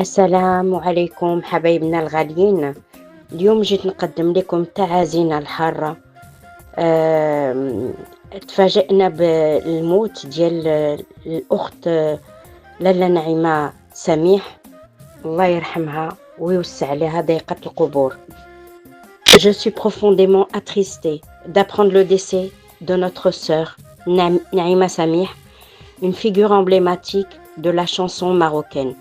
السلام عليكم حبايبنا الغاليين. اليوم جيت نقدم لكم تعازينا الحارة. تفاجئنا بالموت ديال الأخت لالا نعيمة سميح، الله يرحمها ويوسع عليها ضيقة القبور. Je suis profondément attristée d'apprendre le décès de notre sœur Naïma Samih, une figure emblématique de la chanson marocaine.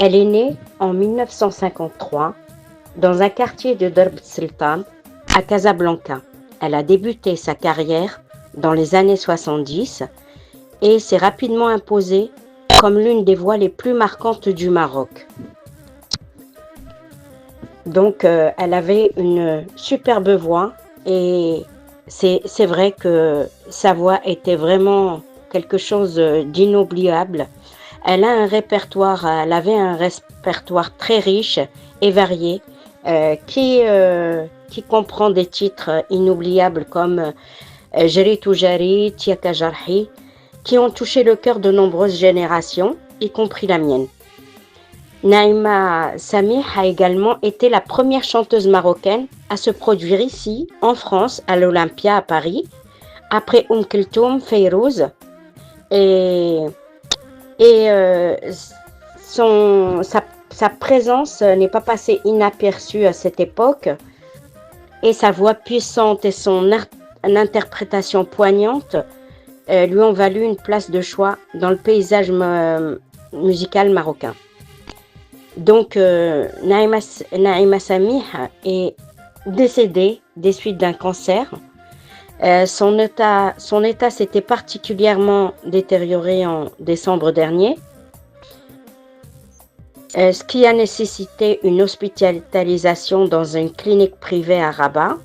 Elle est née en 1953 dans un quartier de Darb Sultan à Casablanca. Elle a débuté sa carrière dans les années 70 et s'est rapidement imposée comme l'une des voix les plus marquantes du Maroc. Donc, elle avait une superbe voix et c'est vrai que sa voix était vraiment quelque chose d'inoubliable. Elle avait un répertoire très riche et varié qui comprend des titres inoubliables comme Jari Toujari, Tiaka Jarhi, qui ont touché le cœur de nombreuses générations, y compris la mienne. Naïma Samih a également été la première chanteuse marocaine à se produire ici, en France, à l'Olympia à Paris, après Kulthum, Feyrouz, et sa présence n'est pas passée inaperçue à cette époque, et sa voix puissante et son interprétation poignante lui ont valu une place de choix dans le paysage musical marocain. Donc, Naïma Samih est décédée des suites d'un cancer. Son état s'était particulièrement détérioré en décembre dernier, ce qui a nécessité une hospitalisation dans une clinique privée à Rabat,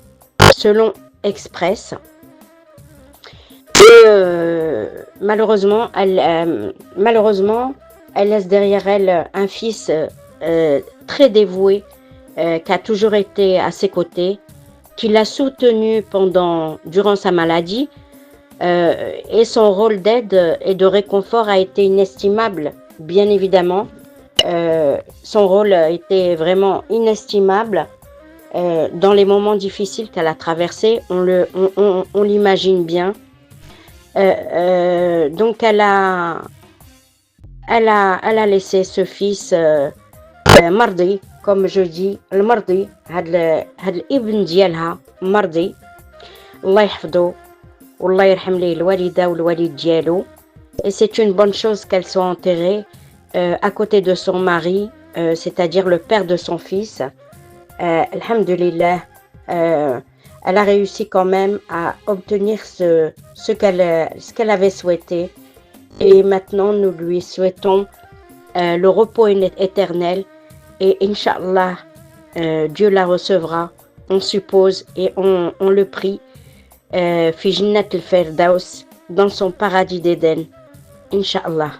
selon Express. Et malheureusement, elle laisse derrière elle un fils très dévoué qui a toujours été à ses côtés, qui l'a soutenu durant sa maladie, et son rôle d'aide et de réconfort a été inestimable, bien évidemment. Son rôle a été vraiment inestimable dans les moments difficiles qu'elle a traversés, on l'imagine bien. Donc elle a laissé ce fils مرضي, comme je dis, المرضي, هاد الابن ديالها مرضي, الله يحفظه والله يرحم ليه الوالدة والوالد ديالو. Et c'est une bonne chose qu'elle soit enterrée à côté de son mari, c'est-à-dire le père de son fils. Alhamdulillah, elle a réussi quand même à obtenir ce qu'elle avait souhaité. Et maintenant, nous lui souhaitons le repos éternel. Et Inch'Allah, Dieu la recevra, on suppose et on le prie, fi Jannat al-Firdaus, dans son paradis d'Éden. Inch'Allah.